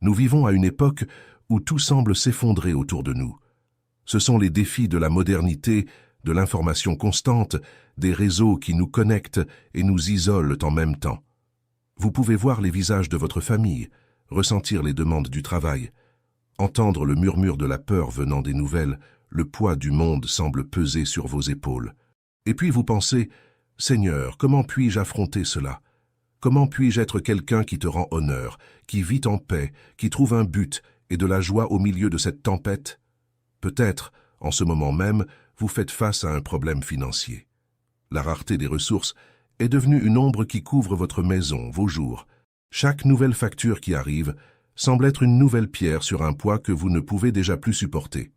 Nous vivons à une époque où tout semble s'effondrer autour de nous. Ce sont les défis de la modernité, de l'information constante, des réseaux qui nous connectent et nous isolent en même temps. Vous pouvez voir les visages de votre famille, ressentir les demandes du travail, entendre le murmure de la peur venant des nouvelles, le poids du monde semble peser sur vos épaules. Et puis vous pensez, « Seigneur, comment puis-je affronter cela ? Comment puis-je être quelqu'un qui te rend honneur, qui vit en paix, qui trouve un but et de la joie au milieu de cette tempête ?» Peut-être, en ce moment même, vous faites face à un problème financier. La rareté des ressources est devenue une ombre qui couvre votre maison, vos jours. Chaque nouvelle facture qui arrive semble être une nouvelle pierre sur un poids que vous ne pouvez déjà plus supporter.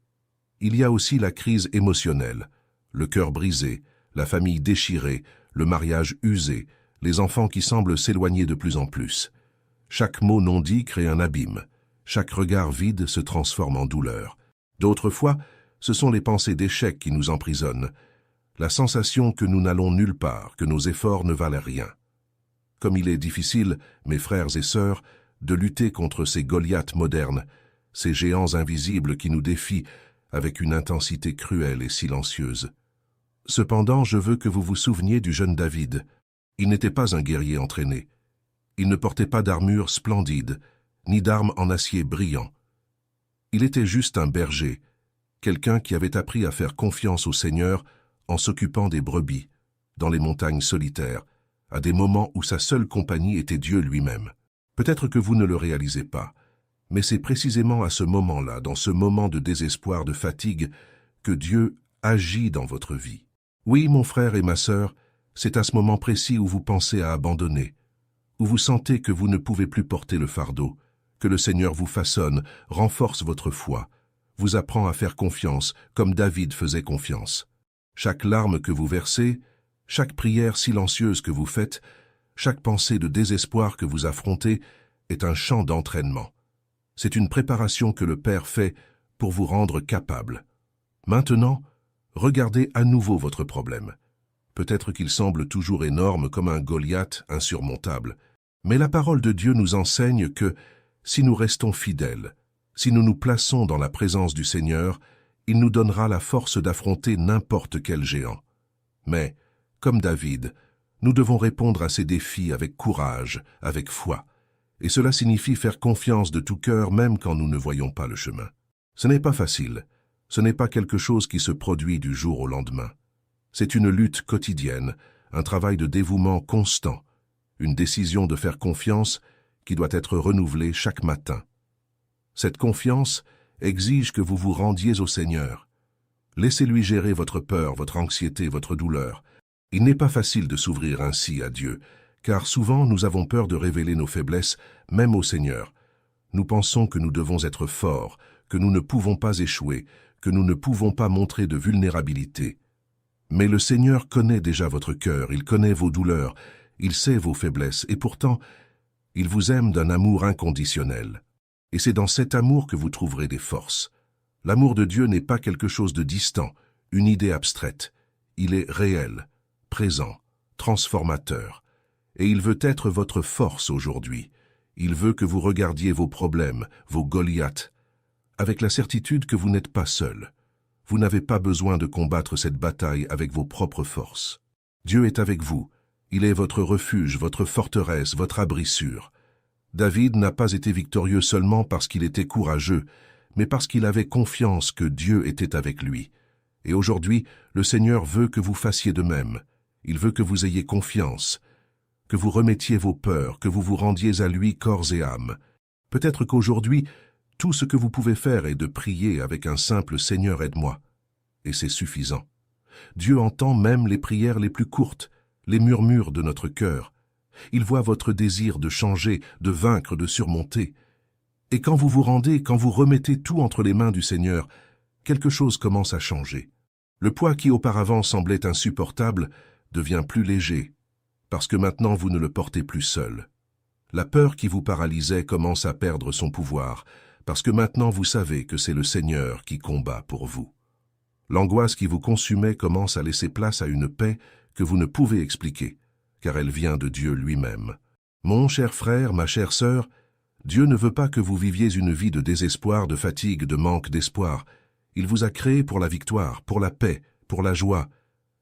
Il y a aussi la crise émotionnelle, le cœur brisé, la famille déchirée, le mariage usé, les enfants qui semblent s'éloigner de plus en plus. Chaque mot non dit crée un abîme. Chaque regard vide se transforme en douleur. D'autres fois, ce sont les pensées d'échec qui nous emprisonnent, la sensation que nous n'allons nulle part, que nos efforts ne valent rien. Comme il est difficile, mes frères et sœurs, de lutter contre ces Goliaths modernes, ces géants invisibles qui nous défient avec une intensité cruelle et silencieuse. Cependant, je veux que vous vous souveniez du jeune David. Il n'était pas un guerrier entraîné. Il ne portait pas d'armure splendide, ni d'armes en acier brillant. Il était juste un berger, quelqu'un qui avait appris à faire confiance au Seigneur en s'occupant des brebis, dans les montagnes solitaires, à des moments où sa seule compagnie était Dieu lui-même. Peut-être que vous ne le réalisez pas, mais c'est précisément à ce moment-là, dans ce moment de désespoir, de fatigue, que Dieu agit dans votre vie. Oui, mon frère et ma sœur, c'est à ce moment précis où vous pensez à abandonner, où vous sentez que vous ne pouvez plus porter le fardeau, que le Seigneur vous façonne, renforce votre foi, vous apprend à faire confiance comme David faisait confiance. Chaque larme que vous versez, chaque prière silencieuse que vous faites, chaque pensée de désespoir que vous affrontez est un champ d'entraînement. C'est une préparation que le Père fait pour vous rendre capable. Maintenant, regardez à nouveau votre problème. Peut-être qu'il semble toujours énorme comme un Goliath insurmontable, mais la parole de Dieu nous enseigne que, si nous restons fidèles, si nous nous plaçons dans la présence du Seigneur, il nous donnera la force d'affronter n'importe quel géant. Mais, comme David, nous devons répondre à ces défis avec courage, avec foi. Et cela signifie faire confiance de tout cœur même quand nous ne voyons pas le chemin. Ce n'est pas facile. Ce n'est pas quelque chose qui se produit du jour au lendemain. C'est une lutte quotidienne, un travail de dévouement constant, une décision de faire confiance qui doit être renouvelée chaque matin. Cette confiance exige que vous vous rendiez au Seigneur. Laissez-lui gérer votre peur, votre anxiété, votre douleur. Il n'est pas facile de s'ouvrir ainsi à Dieu, car souvent nous avons peur de révéler nos faiblesses, même au Seigneur. Nous pensons que nous devons être forts, que nous ne pouvons pas échouer, que nous ne pouvons pas montrer de vulnérabilité. Mais le Seigneur connaît déjà votre cœur, il connaît vos douleurs, il sait vos faiblesses, et pourtant, il vous aime d'un amour inconditionnel. Et c'est dans cet amour que vous trouverez des forces. L'amour de Dieu n'est pas quelque chose de distant, une idée abstraite. Il est réel, présent, transformateur. Et il veut être votre force aujourd'hui. Il veut que vous regardiez vos problèmes, vos Goliaths, avec la certitude que vous n'êtes pas seul. Vous n'avez pas besoin de combattre cette bataille avec vos propres forces. Dieu est avec vous. Il est votre refuge, votre forteresse, votre abri sûr. David n'a pas été victorieux seulement parce qu'il était courageux, mais parce qu'il avait confiance que Dieu était avec lui. Et aujourd'hui, le Seigneur veut que vous fassiez de même. Il veut que vous ayez confiance, que vous remettiez vos peurs, que vous vous rendiez à lui corps et âme. Peut-être qu'aujourd'hui, tout ce que vous pouvez faire est de prier avec un simple « Seigneur, aide-moi ». Et c'est suffisant. Dieu entend même les prières les plus courtes, les murmures de notre cœur. Il voit votre désir de changer, de vaincre, de surmonter. Et quand vous vous rendez, quand vous remettez tout entre les mains du Seigneur, quelque chose commence à changer. Le poids qui auparavant semblait insupportable devient plus léger, parce que maintenant vous ne le portez plus seul. La peur qui vous paralysait commence à perdre son pouvoir, parce que maintenant vous savez que c'est le Seigneur qui combat pour vous. L'angoisse qui vous consumait commence à laisser place à une paix que vous ne pouvez expliquer, car elle vient de Dieu lui-même. Mon cher frère, ma chère sœur, Dieu ne veut pas que vous viviez une vie de désespoir, de fatigue, de manque d'espoir. Il vous a créé pour la victoire, pour la paix, pour la joie.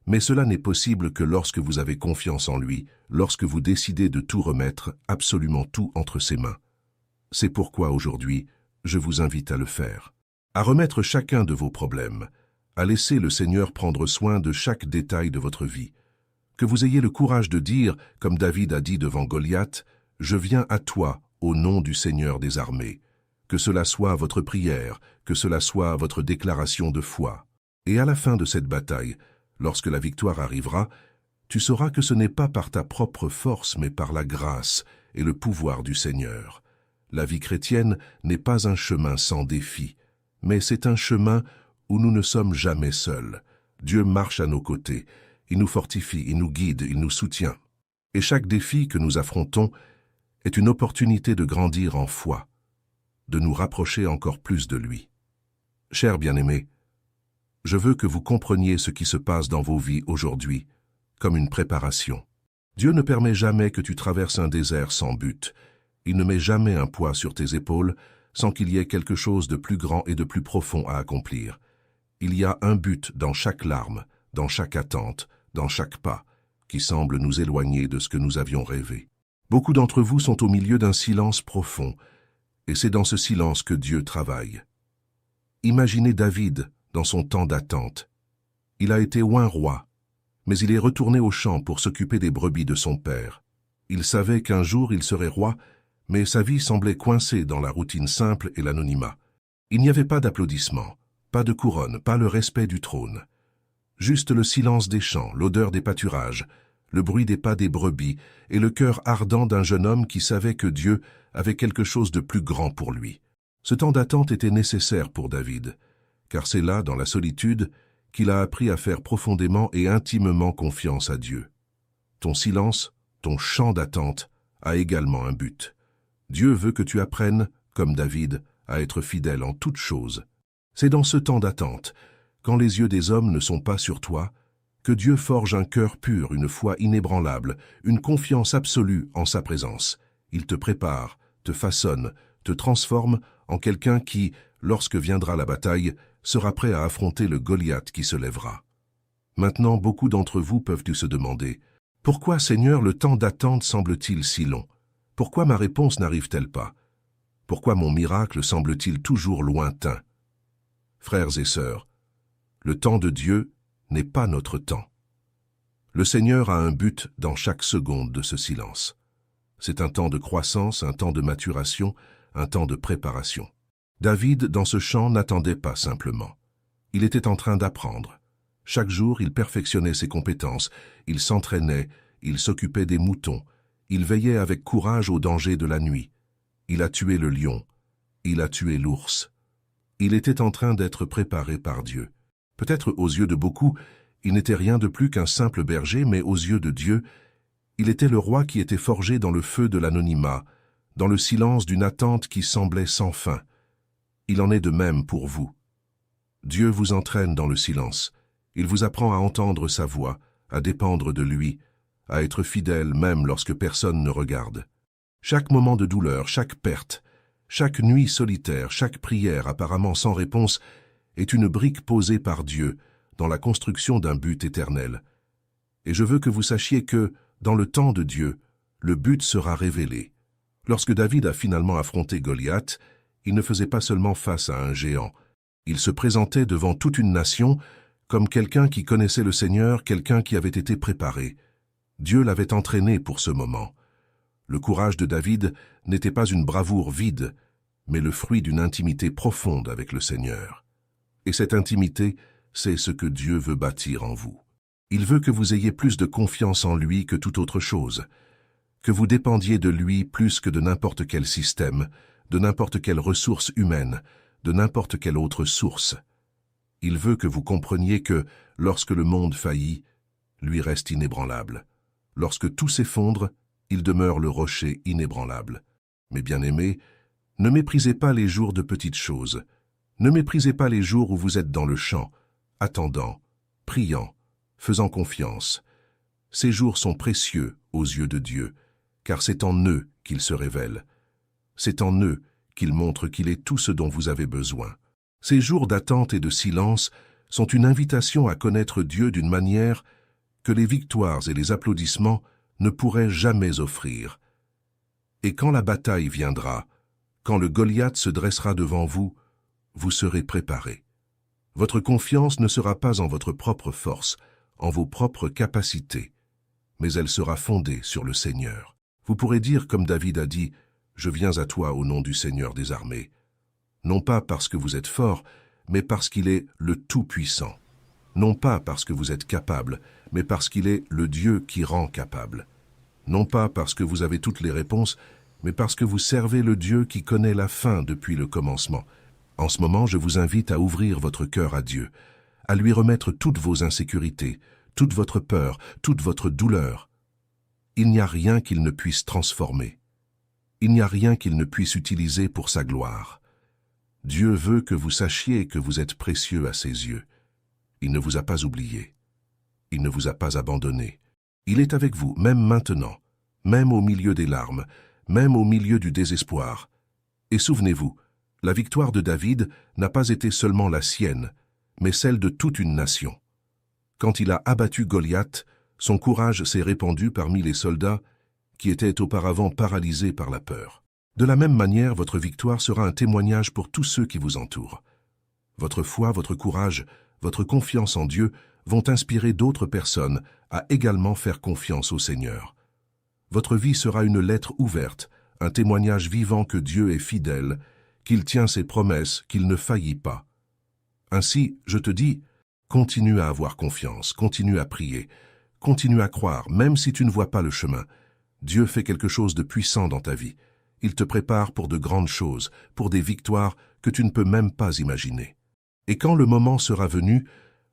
Mais cela n'est possible que lorsque vous avez confiance en lui, lorsque vous décidez de tout remettre, absolument tout entre ses mains. C'est pourquoi aujourd'hui, je vous invite à le faire. À remettre chacun de vos problèmes, à laisser le Seigneur prendre soin de chaque détail de votre vie. Que vous ayez le courage de dire, comme David a dit devant Goliath, « Je viens à toi, au nom du Seigneur des armées ». Que cela soit votre prière, que cela soit votre déclaration de foi. Et à la fin de cette bataille, lorsque la victoire arrivera, tu sauras que ce n'est pas par ta propre force, mais par la grâce et le pouvoir du Seigneur. La vie chrétienne n'est pas un chemin sans défis, mais c'est un chemin où nous ne sommes jamais seuls. Dieu marche à nos côtés, il nous fortifie, il nous guide, il nous soutient. Et chaque défi que nous affrontons est une opportunité de grandir en foi, de nous rapprocher encore plus de lui. Chers bien-aimés, je veux que vous compreniez ce qui se passe dans vos vies aujourd'hui, comme une préparation. Dieu ne permet jamais que tu traverses un désert sans but. Il ne met jamais un poids sur tes épaules sans qu'il y ait quelque chose de plus grand et de plus profond à accomplir. Il y a un but dans chaque larme, dans chaque attente, dans chaque pas, qui semble nous éloigner de ce que nous avions rêvé. Beaucoup d'entre vous sont au milieu d'un silence profond, et c'est dans ce silence que Dieu travaille. Imaginez David dans son temps d'attente. Il a été oint roi, mais il est retourné au champ pour s'occuper des brebis de son père. Il savait qu'un jour il serait roi, mais sa vie semblait coincée dans la routine simple et l'anonymat. Il n'y avait pas d'applaudissements, pas de couronne, pas le respect du trône. Juste le silence des champs, l'odeur des pâturages, le bruit des pas des brebis et le cœur ardent d'un jeune homme qui savait que Dieu avait quelque chose de plus grand pour lui. Ce temps d'attente était nécessaire pour David, car c'est là, dans la solitude, qu'il a appris à faire profondément et intimement confiance à Dieu. Ton silence, ton chant d'attente, a également un but. Dieu veut que tu apprennes, comme David, à être fidèle en toutes choses. C'est dans ce temps d'attente, quand les yeux des hommes ne sont pas sur toi, que Dieu forge un cœur pur, une foi inébranlable, une confiance absolue en sa présence. Il te prépare, te façonne, te transforme en quelqu'un qui, lorsque viendra la bataille, sera prêt à affronter le Goliath qui se lèvera. Maintenant, beaucoup d'entre vous peuvent se demander, « Pourquoi, Seigneur, le temps d'attente semble-t-il si long? Pourquoi ma réponse n'arrive-t-elle pas? Pourquoi mon miracle semble-t-il toujours lointain ?» Frères et sœurs, le temps de Dieu n'est pas notre temps. Le Seigneur a un but dans chaque seconde de ce silence. C'est un temps de croissance, un temps de maturation, un temps de préparation. David, dans ce chant, n'attendait pas simplement. Il était en train d'apprendre. Chaque jour, il perfectionnait ses compétences, il s'entraînait, il s'occupait des moutons, il veillait avec courage aux dangers de la nuit. Il a tué le lion, il a tué l'ours. Il était en train d'être préparé par Dieu. Peut-être aux yeux de beaucoup, il n'était rien de plus qu'un simple berger, mais aux yeux de Dieu, il était le roi qui était forgé dans le feu de l'anonymat, dans le silence d'une attente qui semblait sans fin. Il en est de même pour vous. Dieu vous entraîne dans le silence. Il vous apprend à entendre sa voix, à dépendre de lui, à être fidèle même lorsque personne ne regarde. Chaque moment de douleur, chaque perte, chaque nuit solitaire, chaque prière apparemment sans réponse est une brique posée par Dieu dans la construction d'un but éternel. Et je veux que vous sachiez que, dans le temps de Dieu, le but sera révélé. Lorsque David a finalement affronté Goliath, il ne faisait pas seulement face à un géant. Il se présentait devant toute une nation comme quelqu'un qui connaissait le Seigneur, quelqu'un qui avait été préparé. Dieu l'avait entraîné pour ce moment. Le courage de David n'était pas une bravoure vide, mais le fruit d'une intimité profonde avec le Seigneur. Et cette intimité, c'est ce que Dieu veut bâtir en vous. Il veut que vous ayez plus de confiance en lui que toute autre chose, que vous dépendiez de lui plus que de n'importe quel système, de n'importe quelle ressource humaine, de n'importe quelle autre source. Il veut que vous compreniez que, lorsque le monde faillit, lui reste inébranlable. Lorsque tout s'effondre, il demeure le rocher inébranlable. Mes bien-aimés, ne méprisez pas les jours de petites choses. Ne méprisez pas les jours où vous êtes dans le champ, attendant, priant, faisant confiance. Ces jours sont précieux aux yeux de Dieu, car c'est en eux qu'il se révèle. C'est en eux qu'il montre qu'il est tout ce dont vous avez besoin. Ces jours d'attente et de silence sont une invitation à connaître Dieu d'une manière que les victoires et les applaudissements ne pourraient jamais offrir. Et quand la bataille viendra, quand le Goliath se dressera devant vous, vous serez préparés. Votre confiance ne sera pas en votre propre force, en vos propres capacités, mais elle sera fondée sur le Seigneur. Vous pourrez dire comme David a dit, « Je viens à toi au nom du Seigneur des armées ». Non pas parce que vous êtes fort, mais parce qu'il est le Tout-Puissant. Non pas parce que vous êtes capable, mais parce qu'il est le Dieu qui rend capable. Non pas parce que vous avez toutes les réponses, mais parce que vous servez le Dieu qui connaît la fin depuis le commencement. En ce moment, je vous invite à ouvrir votre cœur à Dieu, à lui remettre toutes vos insécurités, toute votre peur, toute votre douleur. Il n'y a rien qu'il ne puisse transformer. Il n'y a rien qu'il ne puisse utiliser pour sa gloire. Dieu veut que vous sachiez que vous êtes précieux à ses yeux. Il ne vous a pas oublié. Il ne vous a pas abandonné. Il est avec vous, même maintenant, même au milieu des larmes, même au milieu du désespoir. Et souvenez-vous, la victoire de David n'a pas été seulement la sienne, mais celle de toute une nation. Quand il a abattu Goliath, son courage s'est répandu parmi les soldats qui étaient auparavant paralysés par la peur. De la même manière, votre victoire sera un témoignage pour tous ceux qui vous entourent. Votre foi, votre courage, votre confiance en Dieu vont inspirer d'autres personnes à également faire confiance au Seigneur. Votre vie sera une lettre ouverte, un témoignage vivant que Dieu est fidèle, qu'il tient ses promesses, qu'il ne faillit pas. Ainsi, je te dis, continue à avoir confiance, continue à prier, continue à croire, même si tu ne vois pas le chemin. Dieu fait quelque chose de puissant dans ta vie. Il te prépare pour de grandes choses, pour des victoires que tu ne peux même pas imaginer. Et quand le moment sera venu,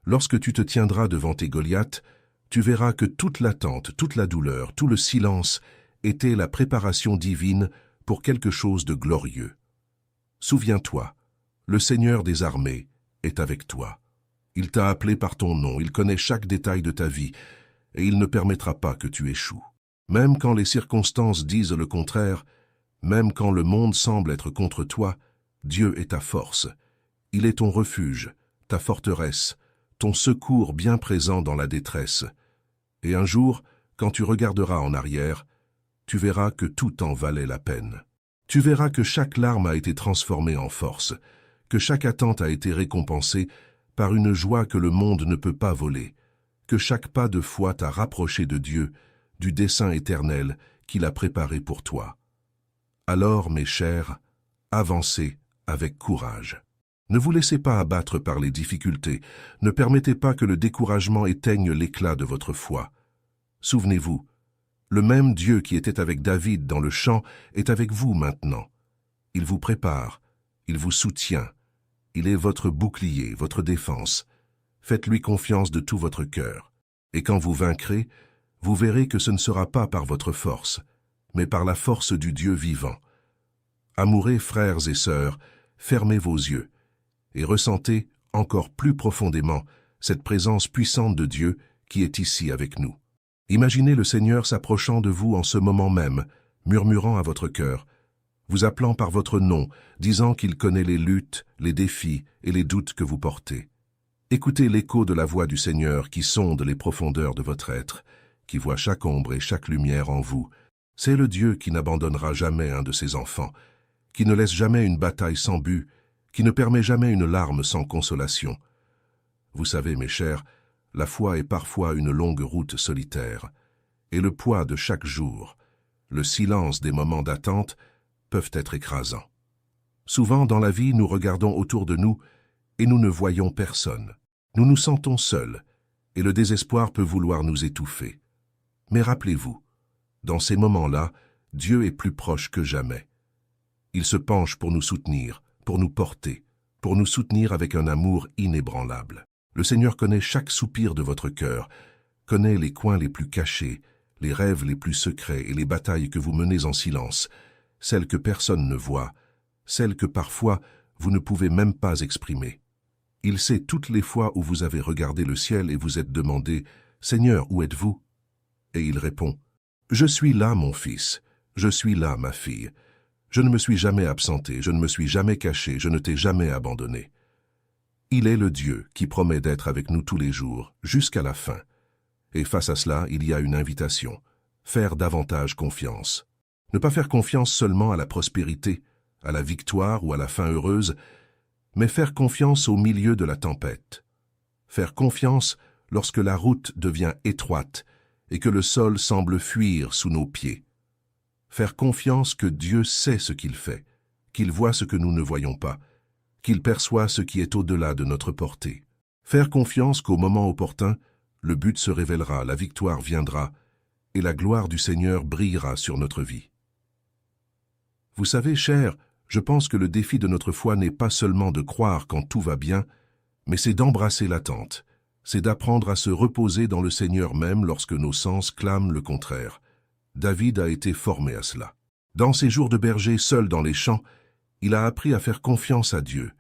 lorsque tu te tiendras devant tes Goliaths, tu verras que toute l'attente, toute la douleur, tout le silence était la préparation divine pour quelque chose de glorieux. Souviens-toi, le Seigneur des armées est avec toi. Il t'a appelé par ton nom, il connaît chaque détail de ta vie, et il ne permettra pas que tu échoues. Même quand les circonstances disent le contraire, même quand le monde semble être contre toi, Dieu est ta force. Il est ton refuge, ta forteresse, ton secours bien présent dans la détresse. Et un jour, quand tu regarderas en arrière, tu verras que tout en valait la peine. Tu verras que chaque larme a été transformée en force, que chaque attente a été récompensée par une joie que le monde ne peut pas voler, que chaque pas de foi t'a rapproché de Dieu, du dessein éternel qu'il a préparé pour toi. Alors, mes chers, avancez avec courage. Ne vous laissez pas abattre par les difficultés, ne permettez pas que le découragement éteigne l'éclat de votre foi. Souvenez-vous, le même Dieu qui était avec David dans le champ est avec vous maintenant. Il vous prépare, il vous soutient, il est votre bouclier, votre défense. Faites-lui confiance de tout votre cœur. Et quand vous vaincrez, vous verrez que ce ne sera pas par votre force, mais par la force du Dieu vivant. Amoureux frères et sœurs, fermez vos yeux et ressentez encore plus profondément cette présence puissante de Dieu qui est ici avec nous. Imaginez le Seigneur s'approchant de vous en ce moment même, murmurant à votre cœur, vous appelant par votre nom, disant qu'il connaît les luttes, les défis et les doutes que vous portez. Écoutez l'écho de la voix du Seigneur qui sonde les profondeurs de votre être, qui voit chaque ombre et chaque lumière en vous. C'est le Dieu qui n'abandonnera jamais un de ses enfants, qui ne laisse jamais une bataille sans but, qui ne permet jamais une larme sans consolation. Vous savez, mes chers, la foi est parfois une longue route solitaire, et le poids de chaque jour, le silence des moments d'attente peuvent être écrasants. Souvent dans la vie, nous regardons autour de nous et nous ne voyons personne. Nous nous sentons seuls, et le désespoir peut vouloir nous étouffer. Mais rappelez-vous, dans ces moments-là, Dieu est plus proche que jamais. Il se penche pour nous soutenir, pour nous porter, pour nous soutenir avec un amour inébranlable. Le Seigneur connaît chaque soupir de votre cœur, connaît les coins les plus cachés, les rêves les plus secrets et les batailles que vous menez en silence, celles que personne ne voit, celles que parfois vous ne pouvez même pas exprimer. Il sait toutes les fois où vous avez regardé le ciel et vous êtes demandé « Seigneur, où êtes-vous » Et il répond « Je suis là, mon fils, je suis là, ma fille. Je ne me suis jamais absenté, je ne me suis jamais caché, je ne t'ai jamais abandonné. Il est le Dieu qui promet d'être avec nous tous les jours, jusqu'à la fin. Et face à cela, il y a une invitation. Faire davantage confiance. Ne pas faire confiance seulement à la prospérité, à la victoire ou à la fin heureuse, mais faire confiance au milieu de la tempête. Faire confiance lorsque la route devient étroite et que le sol semble fuir sous nos pieds. Faire confiance que Dieu sait ce qu'il fait, qu'il voit ce que nous ne voyons pas, qu'il perçoit ce qui est au-delà de notre portée. Faire confiance qu'au moment opportun, le but se révélera, la victoire viendra, et la gloire du Seigneur brillera sur notre vie. Vous savez, chers, je pense que le défi de notre foi n'est pas seulement de croire quand tout va bien, mais c'est d'embrasser l'attente, c'est d'apprendre à se reposer dans le Seigneur même lorsque nos sens clament le contraire. David a été formé à cela. Dans ses jours de berger seul dans les champs, il a appris à faire confiance à Dieu.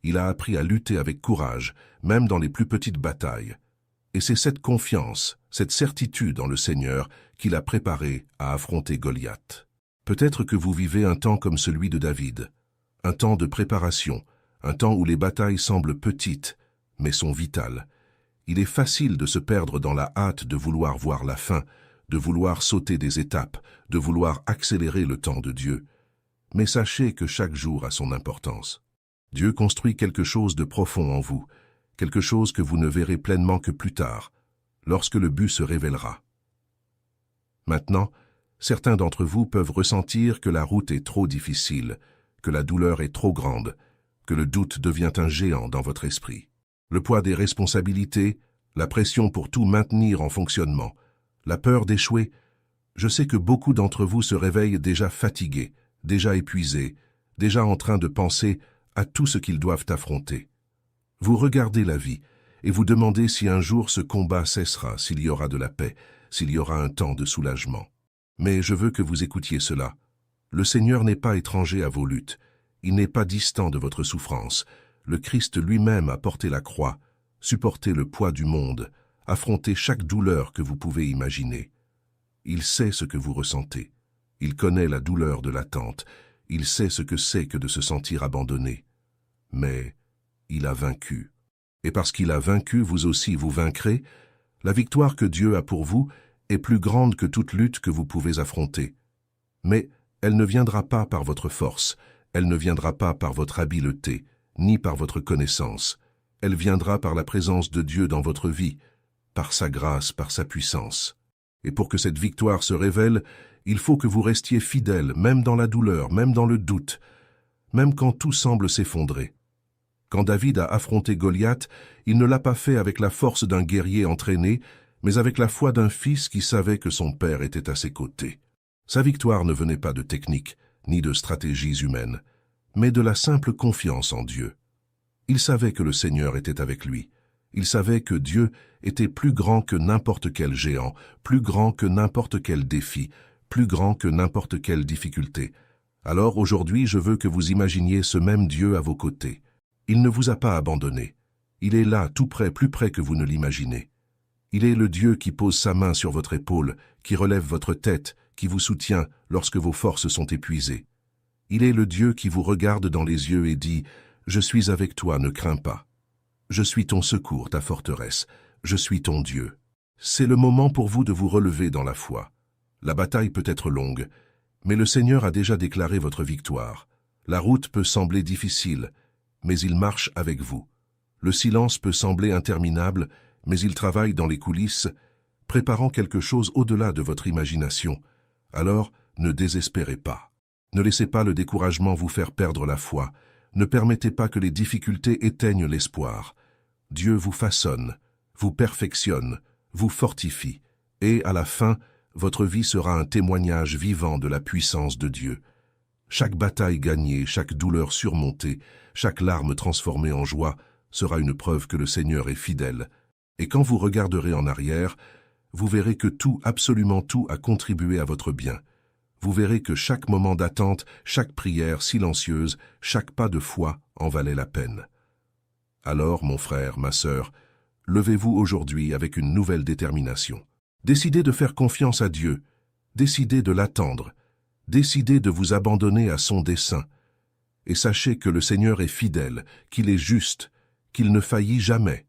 Il a appris à lutter avec courage, même dans les plus petites batailles. Et c'est cette confiance, cette certitude en le Seigneur qui l'a préparé à affronter Goliath. Peut-être que vous vivez un temps comme celui de David, un temps de préparation, un temps où les batailles semblent petites, mais sont vitales. Il est facile de se perdre dans la hâte de vouloir voir la fin, de vouloir sauter des étapes, de vouloir accélérer le temps de Dieu. Mais sachez que chaque jour a son importance. Dieu construit quelque chose de profond en vous, quelque chose que vous ne verrez pleinement que plus tard, lorsque le but se révélera. Maintenant, certains d'entre vous peuvent ressentir que la route est trop difficile, que la douleur est trop grande, que le doute devient un géant dans votre esprit. Le poids des responsabilités, la pression pour tout maintenir en fonctionnement, la peur d'échouer. Je sais que beaucoup d'entre vous se réveillent déjà fatigués, déjà épuisés, déjà en train de penser à tout ce qu'ils doivent affronter. Vous regardez la vie et vous demandez si un jour ce combat cessera, s'il y aura de la paix, s'il y aura un temps de soulagement. Mais je veux que vous écoutiez cela. Le Seigneur n'est pas étranger à vos luttes. Il n'est pas distant de votre souffrance. Le Christ lui-même a porté la croix, supporté le poids du monde, affronté chaque douleur que vous pouvez imaginer. Il sait ce que vous ressentez. Il connaît la douleur de l'attente. Il sait ce que c'est que de se sentir abandonné. Mais il a vaincu. Et parce qu'il a vaincu, vous aussi vous vaincrez. La victoire que Dieu a pour vous est plus grande que toute lutte que vous pouvez affronter. Mais elle ne viendra pas par votre force, elle ne viendra pas par votre habileté, ni par votre connaissance. Elle viendra par la présence de Dieu dans votre vie, par sa grâce, par sa puissance. Et pour que cette victoire se révèle, il faut que vous restiez fidèles, même dans la douleur, même dans le doute, même quand tout semble s'effondrer. Quand David a affronté Goliath, il ne l'a pas fait avec la force d'un guerrier entraîné, mais avec la foi d'un fils qui savait que son père était à ses côtés. Sa victoire ne venait pas de technique, ni de stratégies humaines, mais de la simple confiance en Dieu. Il savait que le Seigneur était avec lui. Il savait que Dieu était plus grand que n'importe quel géant, plus grand que n'importe quel défi, plus grand que n'importe quelle difficulté. Alors aujourd'hui, je veux que vous imaginiez ce même Dieu à vos côtés. Il ne vous a pas abandonné. Il est là, tout près, plus près que vous ne l'imaginez. Il est le Dieu qui pose sa main sur votre épaule, qui relève votre tête, qui vous soutient lorsque vos forces sont épuisées. Il est le Dieu qui vous regarde dans les yeux et dit « Je suis avec toi, ne crains pas. Je suis ton secours, ta forteresse. Je suis ton Dieu. » C'est le moment pour vous de vous relever dans la foi. La bataille peut être longue, mais le Seigneur a déjà déclaré votre victoire. La route peut sembler difficile, mais il marche avec vous. Le silence peut sembler interminable, mais il travaille dans les coulisses, préparant quelque chose au-delà de votre imagination. Alors, ne désespérez pas. Ne laissez pas le découragement vous faire perdre la foi. Ne permettez pas que les difficultés éteignent l'espoir. Dieu vous façonne, vous perfectionne, vous fortifie, et à la fin, votre vie sera un témoignage vivant de la puissance de Dieu. Chaque bataille gagnée, chaque douleur surmontée, chaque larme transformée en joie sera une preuve que le Seigneur est fidèle. Et quand vous regarderez en arrière, vous verrez que tout, absolument tout, a contribué à votre bien. Vous verrez que chaque moment d'attente, chaque prière silencieuse, chaque pas de foi en valait la peine. Alors, mon frère, ma sœur, levez-vous aujourd'hui avec une nouvelle détermination. Décidez de faire confiance à Dieu. Décidez de l'attendre. Décidez de vous abandonner à son dessein. Et sachez que le Seigneur est fidèle, qu'il est juste, qu'il ne faillit jamais.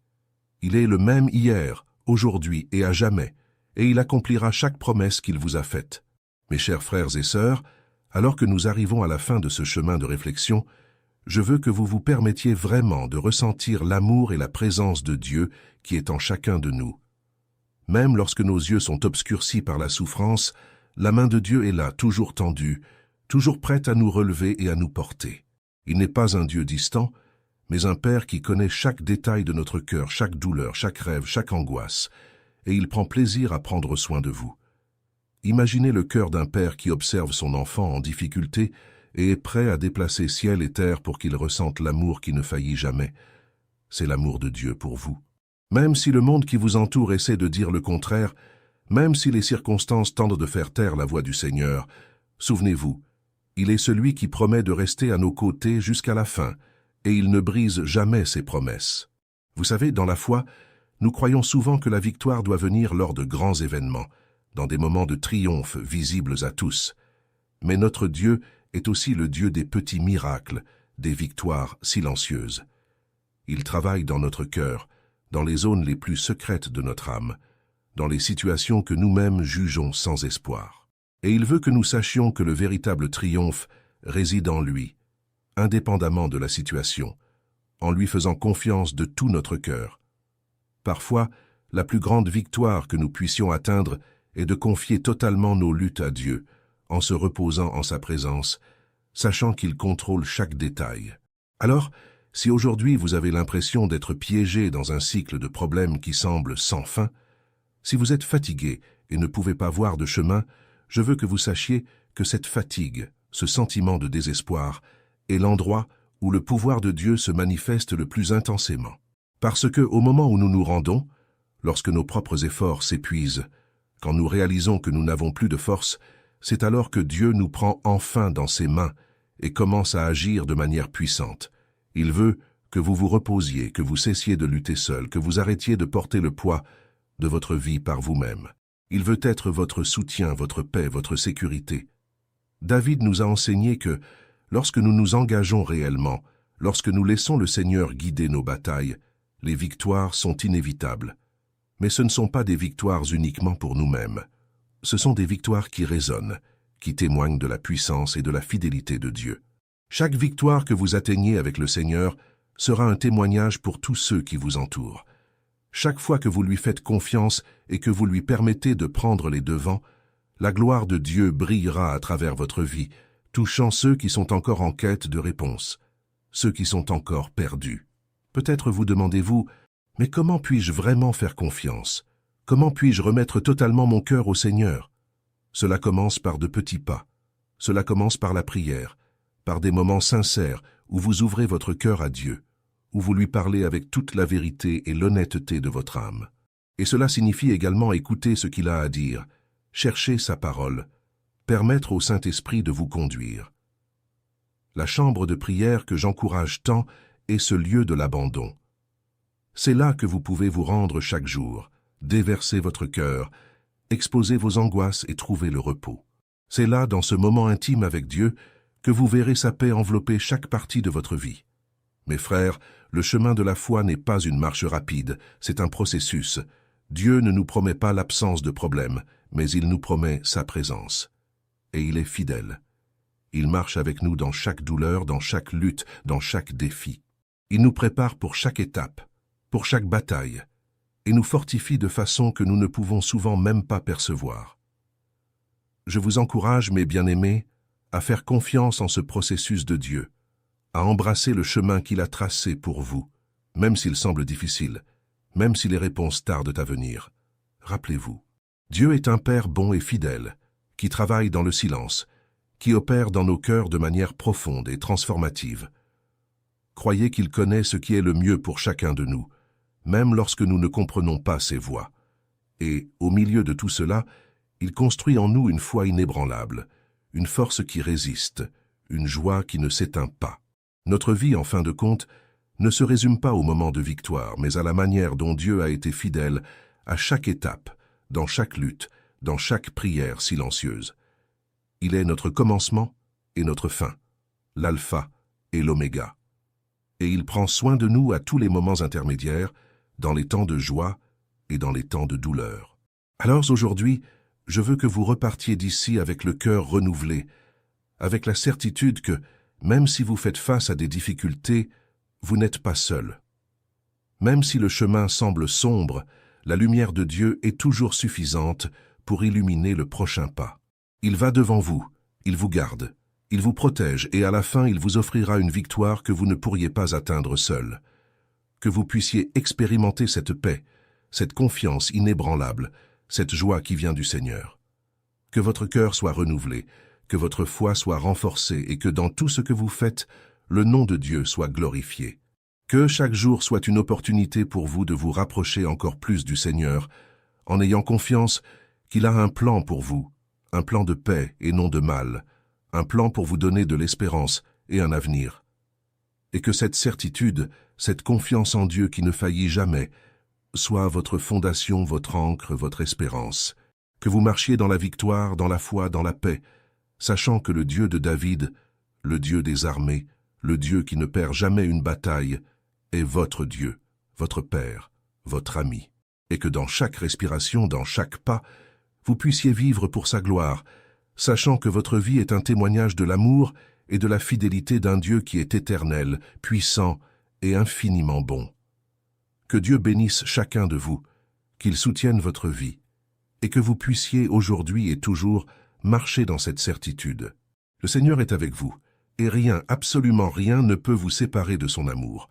Il est le même hier, aujourd'hui et à jamais, et il accomplira chaque promesse qu'il vous a faite. Mes chers frères et sœurs, alors que nous arrivons à la fin de ce chemin de réflexion, je veux que vous vous permettiez vraiment de ressentir l'amour et la présence de Dieu qui est en chacun de nous. Même lorsque nos yeux sont obscurcis par la souffrance, la main de Dieu est là, toujours tendue, toujours prête à nous relever et à nous porter. Il n'est pas un Dieu distant, mais un Père qui connaît chaque détail de notre cœur, chaque douleur, chaque rêve, chaque angoisse, et il prend plaisir à prendre soin de vous. Imaginez le cœur d'un père qui observe son enfant en difficulté et est prêt à déplacer ciel et terre pour qu'il ressente l'amour qui ne faillit jamais. C'est l'amour de Dieu pour vous. Même si le monde qui vous entoure essaie de dire le contraire, même si les circonstances tentent de faire taire la voix du Seigneur, souvenez-vous, il est celui qui promet de rester à nos côtés jusqu'à la fin, et il ne brise jamais ses promesses. Vous savez, dans la foi, nous croyons souvent que la victoire doit venir lors de grands événements, dans des moments de triomphe visibles à tous. Mais notre Dieu est aussi le Dieu des petits miracles, des victoires silencieuses. Il travaille dans notre cœur, dans les zones les plus secrètes de notre âme, dans les situations que nous-mêmes jugeons sans espoir. Et il veut que nous sachions que le véritable triomphe réside en lui, indépendamment de la situation, en lui faisant confiance de tout notre cœur. Parfois, la plus grande victoire que nous puissions atteindre est de confier totalement nos luttes à Dieu, en se reposant en sa présence, sachant qu'il contrôle chaque détail. Alors, si aujourd'hui vous avez l'impression d'être piégé dans un cycle de problèmes qui semble sans fin, si vous êtes fatigué et ne pouvez pas voir de chemin, je veux que vous sachiez que cette fatigue, ce sentiment de désespoir, est l'endroit où le pouvoir de Dieu se manifeste le plus intensément. Parce que, au moment où nous nous rendons, lorsque nos propres efforts s'épuisent, quand nous réalisons que nous n'avons plus de force, c'est alors que Dieu nous prend enfin dans ses mains et commence à agir de manière puissante. Il veut que vous vous reposiez, que vous cessiez de lutter seul, que vous arrêtiez de porter le poids de votre vie par vous-même. Il veut être votre soutien, votre paix, votre sécurité. David nous a enseigné que, lorsque nous nous engageons réellement, lorsque nous laissons le Seigneur guider nos batailles, les victoires sont inévitables. Mais ce ne sont pas des victoires uniquement pour nous-mêmes. Ce sont des victoires qui résonnent, qui témoignent de la puissance et de la fidélité de Dieu. Chaque victoire que vous atteignez avec le Seigneur sera un témoignage pour tous ceux qui vous entourent. Chaque fois que vous lui faites confiance et que vous lui permettez de prendre les devants, la gloire de Dieu brillera à travers votre vie, touchant ceux qui sont encore en quête de réponse, ceux qui sont encore perdus. Peut-être vous demandez-vous, mais comment puis-je vraiment faire confiance? Comment puis-je remettre totalement mon cœur au Seigneur? Cela commence par de petits pas. Cela commence par la prière, par des moments sincères où vous ouvrez votre cœur à Dieu, où vous lui parlez avec toute la vérité et l'honnêteté de votre âme. Et cela signifie également écouter ce qu'il a à dire, chercher sa parole, permettre au Saint-Esprit de vous conduire. La chambre de prière que j'encourage tant est ce lieu de l'abandon. C'est là que vous pouvez vous rendre chaque jour, déverser votre cœur, exposer vos angoisses et trouver le repos. C'est là, dans ce moment intime avec Dieu, que vous verrez sa paix envelopper chaque partie de votre vie. Mes frères, le chemin de la foi n'est pas une marche rapide, c'est un processus. Dieu ne nous promet pas l'absence de problèmes, mais il nous promet sa présence. Et il est fidèle. Il marche avec nous dans chaque douleur, dans chaque lutte, dans chaque défi. Il nous prépare pour chaque étape, pour chaque bataille, et nous fortifie de façon que nous ne pouvons souvent même pas percevoir. Je vous encourage, mes bien-aimés, à faire confiance en ce processus de Dieu, à embrasser le chemin qu'il a tracé pour vous, même s'il semble difficile, même si les réponses tardent à venir. Rappelez-vous, Dieu est un Père bon et fidèle, qui travaille dans le silence, qui opère dans nos cœurs de manière profonde et transformative. Croyez qu'il connaît ce qui est le mieux pour chacun de nous, même lorsque nous ne comprenons pas ses voies. Et, au milieu de tout cela, il construit en nous une foi inébranlable, une force qui résiste, une joie qui ne s'éteint pas. Notre vie, en fin de compte, ne se résume pas au moment de victoire, mais à la manière dont Dieu a été fidèle à chaque étape, dans chaque lutte, dans chaque prière silencieuse. Il est notre commencement et notre fin, l'alpha et l'oméga. Et il prend soin de nous à tous les moments intermédiaires, dans les temps de joie et dans les temps de douleur. Alors aujourd'hui, je veux que vous repartiez d'ici avec le cœur renouvelé, avec la certitude que, même si vous faites face à des difficultés, vous n'êtes pas seul. Même si le chemin semble sombre, la lumière de Dieu est toujours suffisante pour illuminer le prochain pas. Il va devant vous, il vous garde, il vous protège et à la fin il vous offrira une victoire que vous ne pourriez pas atteindre seul. Que vous puissiez expérimenter cette paix, cette confiance inébranlable, cette joie qui vient du Seigneur. Que votre cœur soit renouvelé, que votre foi soit renforcée et que dans tout ce que vous faites, le nom de Dieu soit glorifié. Que chaque jour soit une opportunité pour vous de vous rapprocher encore plus du Seigneur, en ayant confiance qu'il a un plan pour vous, un plan de paix et non de mal, un plan pour vous donner de l'espérance et un avenir. Et que cette certitude, cette confiance en Dieu qui ne faillit jamais, soit votre fondation, votre ancre, votre espérance. Que vous marchiez dans la victoire, dans la foi, dans la paix, sachant que le Dieu de David, le Dieu des armées, le Dieu qui ne perd jamais une bataille, est votre Dieu, votre Père, votre ami, et que dans chaque respiration, dans chaque pas, vous puissiez vivre pour sa gloire, sachant que votre vie est un témoignage de l'amour et de la fidélité d'un Dieu qui est éternel, puissant et infiniment bon. Que Dieu bénisse chacun de vous, qu'il soutienne votre vie, et que vous puissiez aujourd'hui et toujours marcher dans cette certitude. Le Seigneur est avec vous, et rien, absolument rien ne peut vous séparer de son amour.